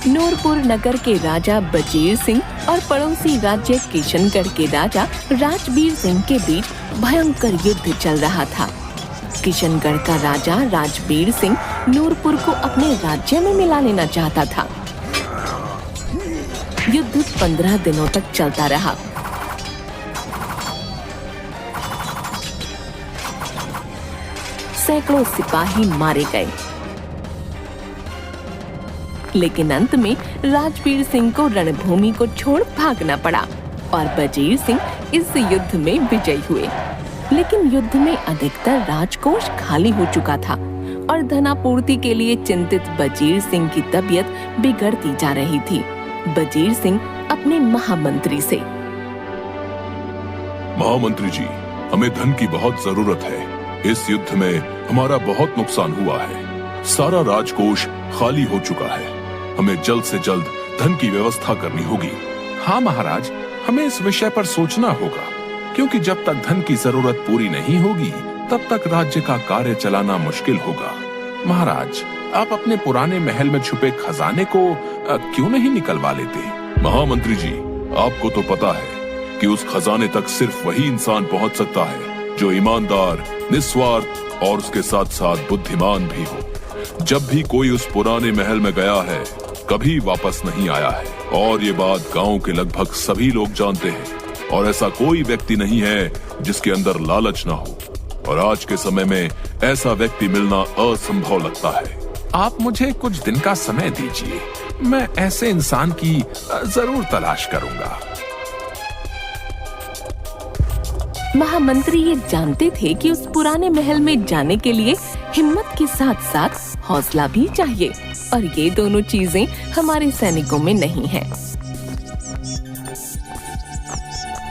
नूरपुर नगर के राजा बजीर सिंह और पड़ोसी राज्य किशनगढ़ के राजा राजबीर सिंह के बीच भयंकर युद्ध चल रहा था। किशनगढ़ का राजा राजबीर सिंह नूरपुर को अपने राज्य में मिला लेना चाहता था। युद्ध 15 दिनों तक चलता रहा। सैकड़ों सिपाही मारे गए, लेकिन अंत में राजबीर सिंह को रणभूमि को छोड़ भागना पड़ा और बजीर सिंह इस युद्ध में विजयी हुए। लेकिन युद्ध में अधिकतर राजकोष खाली हो चुका था और धनापूर्ति के लिए चिंतित बजीर सिंह की तबीयत बिगड़ती जा रही थी। बजीर सिंह अपने महामंत्री से, महामंत्री जी, हमें धन की बहुत जरूरत है। इस युद्ध में हमारा बहुत नुकसान हुआ है। सारा राजकोष खाली हो चुका है। हमें जल्द से जल्द धन की व्यवस्था करनी होगी। हाँ महाराज, हमें इस विषय पर सोचना होगा, क्योंकि जब तक धन की जरूरत पूरी नहीं होगी तब तक राज्य का कार्य चलाना मुश्किल होगा। महाराज, आप अपने पुराने महल में छुपे खजाने को क्यों नहीं निकलवा लेते? महामंत्री जी, आपको तो पता है कि उस खजाने तक सिर्फ वही इंसान पहुंच सकता है जो ईमानदार, निस्वार्थ और उसके साथ साथ बुद्धिमान भी हो। जब भी कोई उस पुराने महल में गया है, कभी वापस नहीं आया है, और ये बात गांव के लगभग सभी लोग जानते हैं। और ऐसा कोई व्यक्ति नहीं है जिसके अंदर लालच ना हो, और आज के समय में ऐसा व्यक्ति मिलना असंभव लगता है। आप मुझे कुछ दिन का समय दीजिए, मैं ऐसे इंसान की जरूर तलाश करूंगा। महामंत्री ये जानते थे कि उस पुराने महल में जाने के लिए हिम्मत के साथ साथ हौसला भी चाहिए, और ये दोनों चीजें हमारे सैनिकों में नहीं है।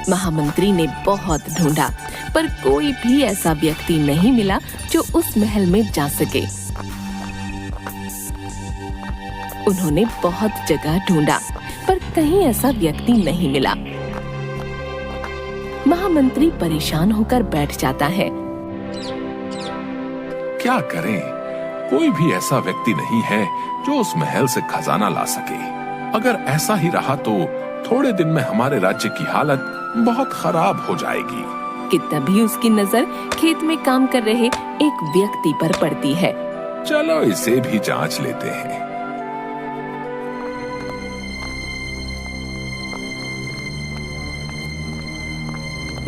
महामंत्री ने बहुत ढूंढा, पर कोई भी ऐसा व्यक्ति नहीं मिला जो उस महल में जा सके। उन्होंने बहुत जगह ढूंढा, पर कहीं ऐसा व्यक्ति नहीं मिला। महामंत्री परेशान होकर बैठ जाता है। क्या करें? कोई भी ऐसा व्यक्ति नहीं है जो उस महल से खजाना ला सके। अगर ऐसा ही रहा तो थोड़े दिन में हमारे राज्य की हालत बहुत खराब हो जाएगी। कि तभी उसकी नजर खेत में काम कर रहे एक व्यक्ति पर पड़ती है। चलो इसे भी जांच लेते हैं।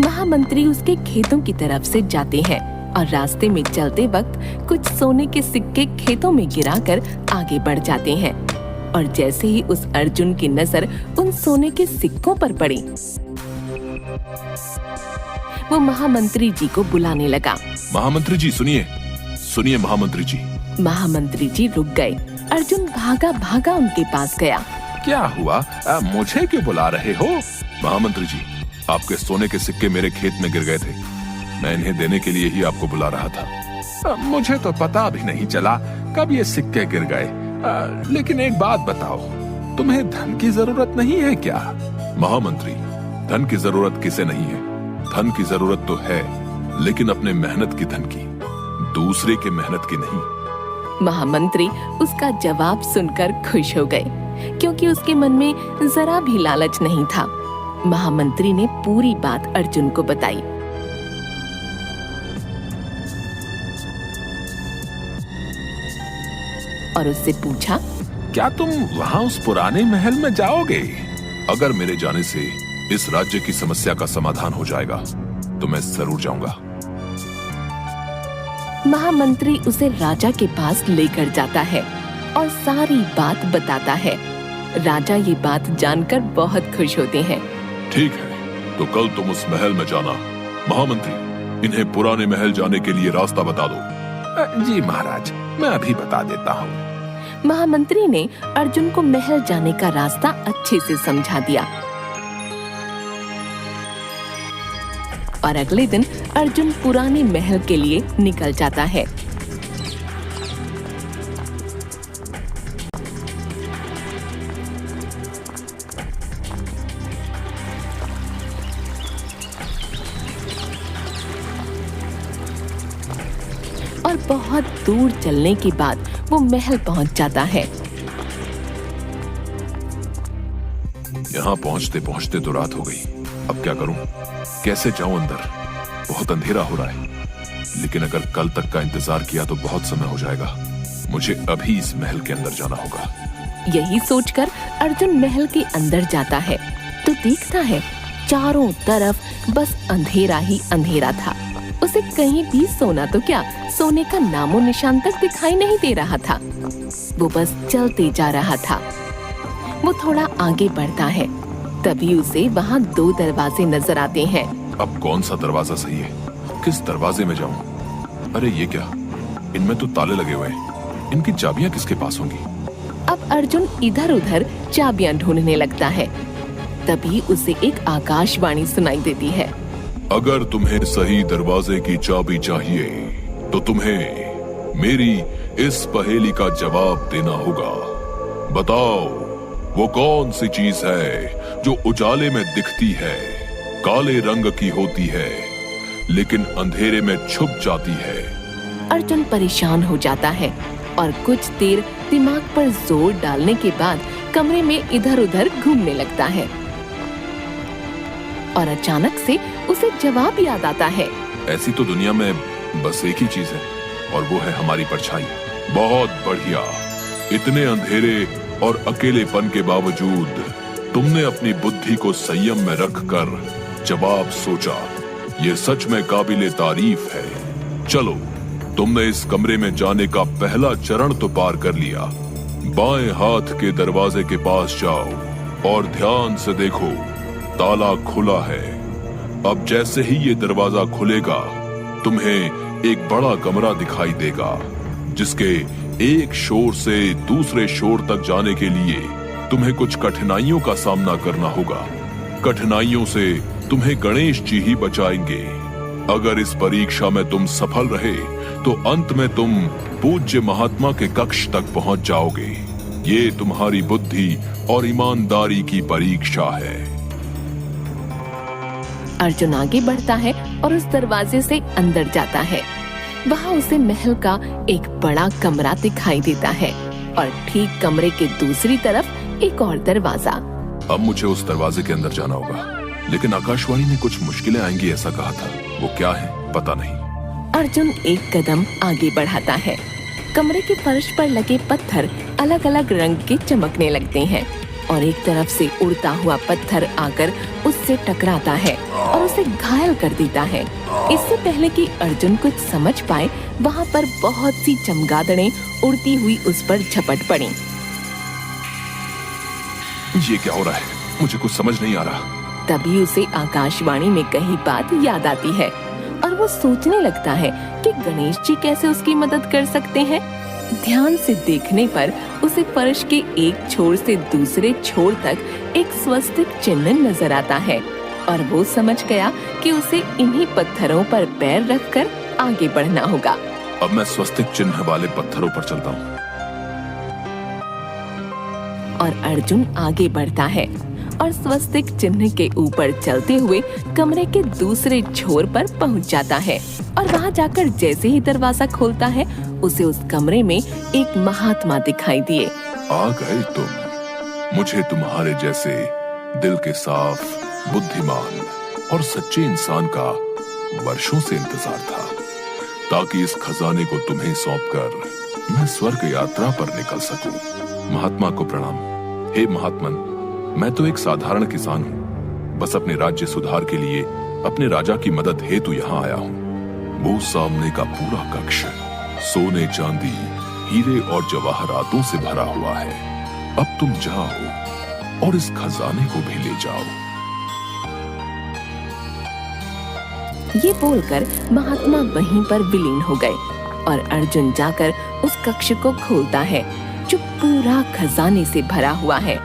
महामंत्री उसके खेतों की तरफ से जाते हैं और रास्ते में चलते वक्त कुछ सोने के सिक्के खेतों में गिराकर आगे बढ़ जाते हैं। और जैसे ही उस अर्जुन की नजर उन सोने के सिक्कों पर पड़ी, वो महामंत्री जी को बुलाने लगा। महामंत्री जी सुनिए, सुनिए महामंत्री जी। महामंत्री जी रुक गए। अर्जुन भागा भागा उनके पास गया। क्या हुआ? मुझे क्यों बुला रहे हो? महामंत्री जी, आपके सोने के सिक्के मेरे खेत में गिर गए थे। मैं इन्हें देने के लिए ही आपको बुला रहा था। मुझे तो पता भी नहीं चला कब ये सिक्के गिर गए। लेकिन एक बात बताओ, तुम्हें धन की जरूरत नहीं है क्या? महामंत्री, धन की जरूरत किसे नहीं है? धन की जरूरत तो है, लेकिन अपने मेहनत की धन की, दूसरे के मेहनत की नहीं। महामंत्री उसका जवाब सुनकर खुश हो गए, क्योंकि उसके मन में जरा भी लालच नहीं था। महामंत्री ने पूरी बात अर्जुन को बताई। और उससे पूछा, क्या तुम वहाँ उस पुराने महल में जाओगे? अगर मेरे जाने से इस राज्य की समस्या का समाधान हो जाएगा तो मैं जरूर जाऊंगा। महामंत्री उसे राजा के पास लेकर जाता है और सारी बात बताता है। राजा ये बात जानकर बहुत खुश होते हैं। ठीक है, तो कल तुम उस महल में जाना। महामंत्री, इन्हें पुराने महल जाने के लिए रास्ता बता दो। जी महाराज, मैं अभी बता देता हूँ। महामंत्री ने अर्जुन को महल जाने का रास्ता अच्छे से समझा दिया। और अगले दिन अर्जुन पुराने महल के लिए निकल जाता है। और बहुत दूर चलने के बाद वो महल पहुंच जाता है। यहाँ पहुँचते पहुँचते तो रात हो गई। अब क्या करूं? कैसे जाऊं अंदर? बहुत अंधेरा हो रहा है। लेकिन अगर कल तक का इंतजार किया तो बहुत समय हो जाएगा। मुझे अभी इस महल के अंदर जाना होगा। यही सोचकर अर्जुन महल के अंदर जाता है तो देखता है चारों तरफ बस अंधेरा ही अंधेरा था। उसे कहीं भी सोना तो क्या, सोने का नामो निशान तक दिखाई नहीं दे रहा था। वो बस चलते जा रहा था। वो थोड़ा आगे बढ़ता है, तभी उसे वहाँ 2 दरवाजे नजर आते हैं। अब कौन सा दरवाजा सही है? किस दरवाजे में जाऊं? अरे ये क्या, इनमें तो ताले लगे हुए हैं। इनकी चाबियां किसके पास होंगी? अब अर्जुन इधर उधर चाबियां ढूंढने लगता है। तभी उसे एक आकाशवाणी सुनाई देती है। अगर तुम्हें सही दरवाजे की चाबी चाहिए तो तुम्हें मेरी इस पहेली का जवाब देना होगा। बताओ, वो कौन सी चीज है जो उजाले में दिखती है, काले रंग की होती है, लेकिन अंधेरे में छुप जाती है? अर्जुन परेशान हो जाता है और कुछ देर दिमाग पर जोर डालने के बाद कमरे में इधर उधर घूमने लगता है और अचानक से उसे जवाब याद आता है। ऐसी तो दुनिया में बस एक ही चीज है और वो है हमारी परछाई। बहुत बढ़िया। इतने अंधेरे और अकेलेपन के बावजूद तुमने अपनी बुद्धि को संयम में रखकर जवाब सोचा। ये सच में काबिले तारीफ है। चलो, तुमने इस कमरे में जाने का पहला चरण तो पार कर लिया। बाएं हाथ के दरवाजे के पास जाओ और ध्यान से देखो, ताला खुला है। अब जैसे ही ये दरवाजा खुलेगा तुम्हें एक बड़ा कमरा दिखाई देगा, जिसके एक शोर से दूसरे शोर तक जाने के लिए तुम्हें कुछ कठिनाइयों का सामना करना होगा। कठिनाइयों से तुम्हें गणेश जी ही बचाएंगे। अगर इस परीक्षा में तुम सफल रहे तो अंत में तुम पूज्य महात्मा के कक्ष तक पहुंच जाओगे। ये तुम्हारी बुद्धि और ईमानदारी की परीक्षा है। अर्जुन आगे बढ़ता है और उस दरवाजे से अंदर जाता है। वहाँ उसे महल का एक बड़ा कमरा दिखाई देता है और ठीक कमरे के दूसरी तरफ एक और दरवाजा। अब मुझे उस दरवाजे के अंदर जाना होगा, लेकिन आकाशवाणी ने कुछ मुश्किलें आएंगी ऐसा कहा था। वो क्या है पता नहीं। अर्जुन एक कदम आगे बढ़ाता है। कमरे के फर्श पर लगे पत्थर अलग अलग रंग के चमकने लगते हैं और एक तरफ से उड़ता हुआ पत्थर आकर उससे टकराता है और उसे घायल कर देता है। इससे पहले कि अर्जुन कुछ समझ पाए, वहाँ पर बहुत सी चमगादड़ें उड़ती हुई उस पर झपट पड़ी। ये क्या हो रहा है? मुझे कुछ समझ नहीं आ रहा। तभी उसे आकाशवाणी में कही बात याद आती है और वो सोचने लगता है कि गणेश जी कैसे उसकी मदद कर सकते हैं। ध्यान से देखने पर उसे फर्श के एक छोर से दूसरे छोर तक एक स्वस्तिक चिन्ह नजर आता है और वो समझ गया कि उसे इन्हीं पत्थरों पर पैर रखकर आगे बढ़ना होगा। अब मैं स्वस्तिक चिन्ह वाले पत्थरों पर चलता हूँ। और अर्जुन आगे बढ़ता है और स्वस्तिक चिन्ह के ऊपर चलते हुए कमरे के दूसरे छोर पर पहुंच जाता है और वहां जाकर जैसे ही दरवाजा खोलता है उसे उस कमरे में एक महात्मा दिखाई दिए। आ गए तुम। मुझे तुम्हारे जैसे दिल के साफ, बुद्धिमान और सच्चे इंसान का वर्षों से इंतजार था, ताकि इस खजाने को तुम्हें सौंपकर मैं स्वर्ग यात्रा पर निकल सकूं। महात्मा को प्रणाम। हे महात्मन, मैं तो एक साधारण किसान हूँ। बस अपने राज्य सुधार के लिए अपने राजा की मदद हेतु यहाँ आया हूँ। वो सामने का पूरा कक्ष सोने, चांदी, हीरे और जवाहरातों से भरा हुआ है। अब तुम जाओ और इस खजाने को भी ले जाओ। ये बोलकर महात्मा वहीं पर विलीन हो गए और अर्जुन जाकर उस कक्ष को खोलता है जो पूरा खजाने से भरा हुआ है।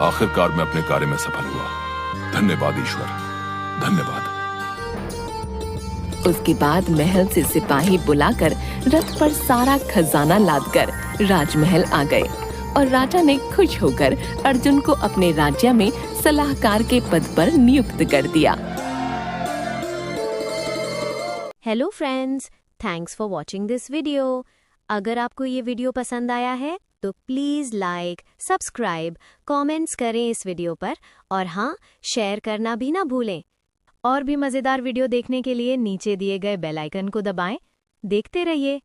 आखिरकार मैं अपने कार्य में सफल हुआ। धन्यवाद ईश्वर, धन्यवाद। उसके बाद महल से सिपाही बुलाकर रथ पर सारा खजाना लादकर राजमहल आ गए और राजा ने खुश होकर अर्जुन को अपने राज्य में सलाहकार के पद पर नियुक्त कर दिया। Hello friends, thanks for watching this video. अगर आपको ये वीडियो पसंद आया है तो प्लीज़ लाइक, सब्सक्राइब, कमेंट्स करें इस वीडियो पर और हाँ, शेयर करना भी ना भूलें। और भी मज़ेदार वीडियो देखने के लिए नीचे दिए गए बेल आइकन को दबाएं। देखते रहिए।